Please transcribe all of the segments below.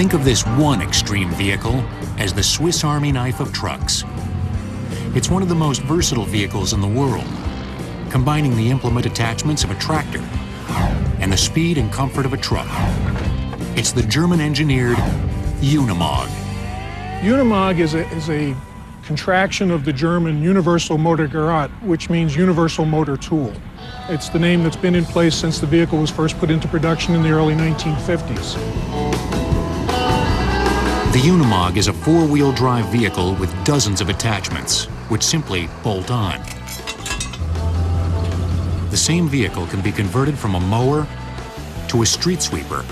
Think of this one extreme vehicle as the Swiss Army knife of trucks. It's one of the most versatile vehicles in the world, combining the implement attachments of a tractor and the speed and comfort of a truck. It's the German-engineered Unimog. Unimog is a contraction of the German Universal-Motor-Gerät, which means Universal Motor Tool. It's the name that's been in place since the vehicle was first put into production in the early 1950s. The Unimog is a four-wheel drive vehicle with dozens of attachments, which simply bolt on. The same vehicle can be converted from a mower to a street sweeper,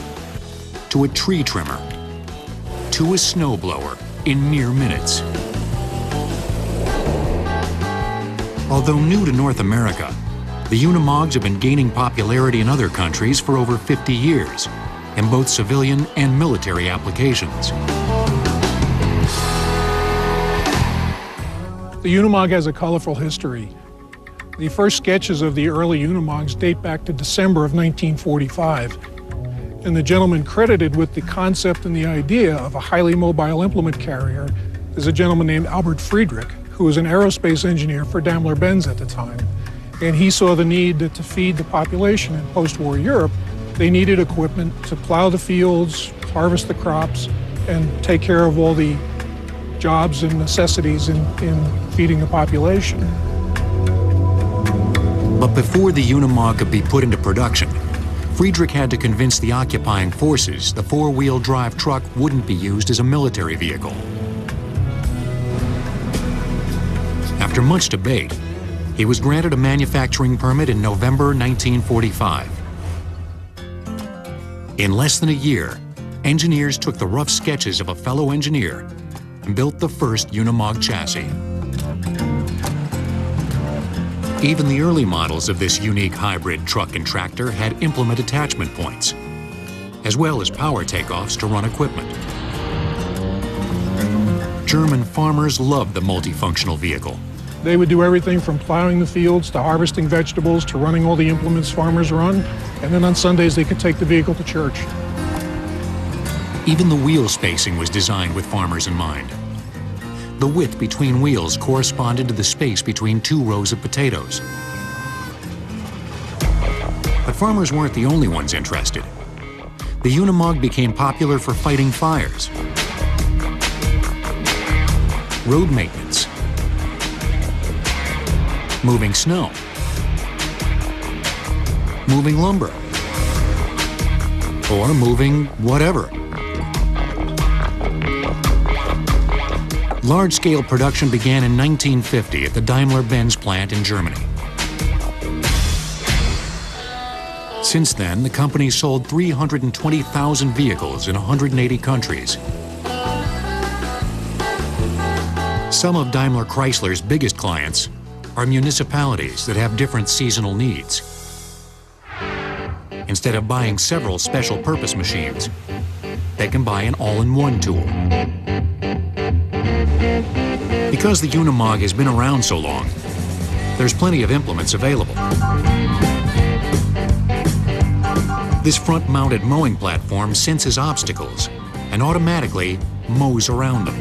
to a tree trimmer, to a snowblower in mere minutes. Although new to North America, the Unimogs have been gaining popularity in other countries for over 50 years, in both civilian and military applications. The Unimog has a colorful history. The first sketches of the early Unimogs date back to December of 1945. And the gentleman credited with the concept and the idea of a highly mobile implement carrier is a gentleman named Albert Friedrich, who was an aerospace engineer for Daimler-Benz at the time. And he saw the need to feed the population in post-war Europe. They needed equipment to plow the fields, harvest the crops, and take care of all the jobs and necessities in feeding the population. But before the Unimog could be put into production, Friedrich had to convince the occupying forces the four-wheel drive truck wouldn't be used as a military vehicle. After much debate, he was granted a manufacturing permit in November 1945. In less than a year, engineers took the rough sketches of a fellow engineer and built the first Unimog chassis. Even the early models of this unique hybrid truck and tractor had implement attachment points, as well as power takeoffs to run equipment. German farmers loved the multifunctional vehicle. They would do everything from plowing the fields to harvesting vegetables to running all the implements farmers run, and then on Sundays they could take the vehicle to church. Even the wheel spacing was designed with farmers in mind. The width between wheels corresponded to the space between two rows of potatoes. But farmers weren't the only ones interested. The Unimog became popular for fighting fires, road maintenance, moving snow, moving lumber, or moving whatever. Large-scale production began in 1950 at the Daimler-Benz plant in Germany. Since then, the company sold 320,000 vehicles in 180 countries. Some of Daimler Chrysler's biggest clients are municipalities that have different seasonal needs. Instead of buying several special purpose machines, they can buy an all-in-one tool. Because the Unimog has been around so long, there's plenty of implements available. This front-mounted mowing platform senses obstacles and automatically mows around them.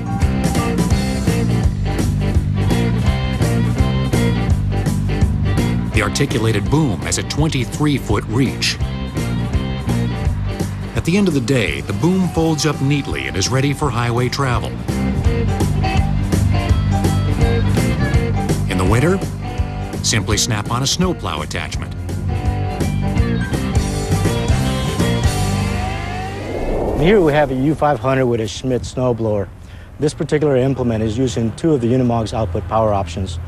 The articulated boom has a 23-foot reach. At the end of the day, the boom folds up neatly and is ready for highway travel. In the winter, simply snap on a snowplow attachment. Here we have a U500 with a Schmidt snowblower. This particular implement is using two of the Unimog's output power options.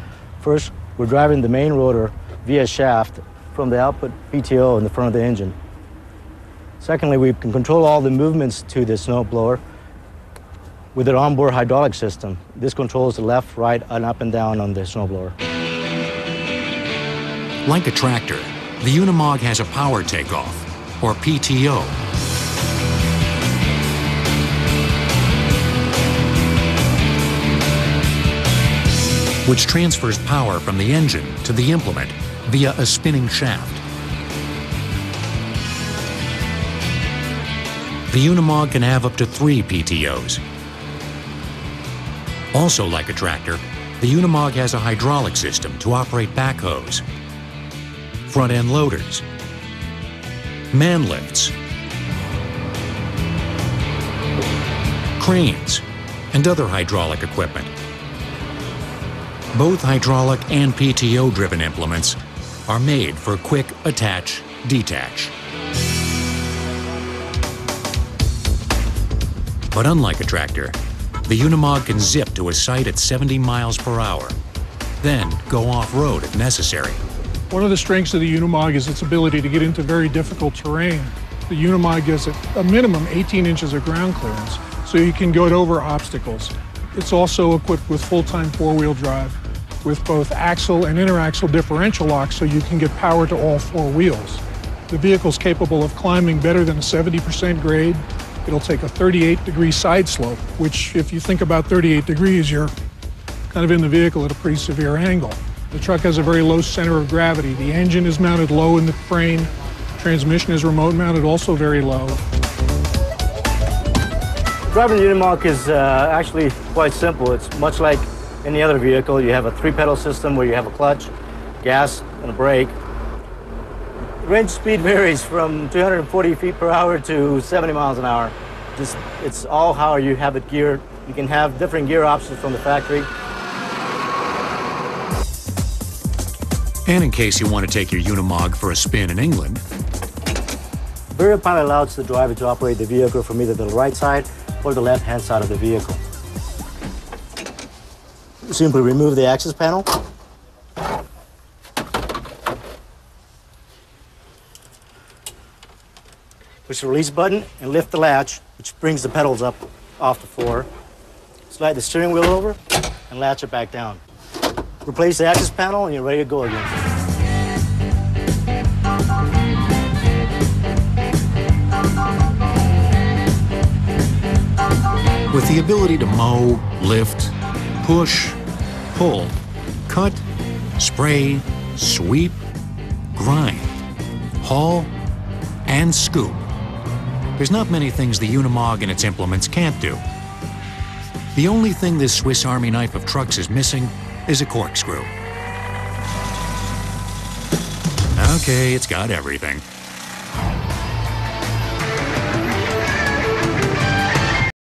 First, we're driving the main rotor via shaft from the output PTO in the front of the engine. Secondly, we can control all the movements to the snowblower with an onboard hydraulic system. This controls the left, right, and up and down on the snowblower. Like a tractor, the Unimog has a power takeoff, or PTO. Which transfers power from the engine to the implement via a spinning shaft. The Unimog can have up to 3 PTOs. Also like a tractor, the Unimog has a hydraulic system to operate backhoes, front-end loaders, man lifts, cranes, and other hydraulic equipment. Both hydraulic and PTO-driven implements are made for quick attach, detach. But unlike a tractor, the Unimog can zip to a site at 70 miles per hour, then go off-road if necessary. One of the strengths of the Unimog is its ability to get into very difficult terrain. The Unimog gives it a minimum 18 inches of ground clearance, so you can go over obstacles. It's also equipped with full-time four-wheel drive, with both axle and interaxle differential locks, so you can get power to all 4 wheels. The vehicle's capable of climbing better than a 70% grade. It'll take a 38-degree side slope, which, if you think about 38 degrees, you're kind of in the vehicle at a pretty severe angle. The truck has a very low center of gravity. The engine is mounted low in the frame. Transmission is remote mounted, also very low. Driving the Unimog is actually quite simple. It's much like any other vehicle. You have a 3-pedal system where you have a clutch, gas, and a brake. The range speed varies from 240 feet per hour to 70 miles an hour. It's all how you have it geared. You can have different gear options from the factory. And in case you want to take your Unimog for a spin in England, Variable pilot allows the driver to operate the vehicle from either the right side or the left-hand side of the vehicle. Simply remove the access panel. Push the release button and lift the latch, which brings the pedals up off the floor. Slide the steering wheel over and latch it back down. Replace the access panel and you're ready to go again. with the ability to mow, lift, push, pull, cut, spray, sweep, grind, haul, and scoop. There's not many things the Unimog and its implements can't do. The only thing this Swiss Army knife of trucks is missing is a corkscrew. Okay, it's got everything.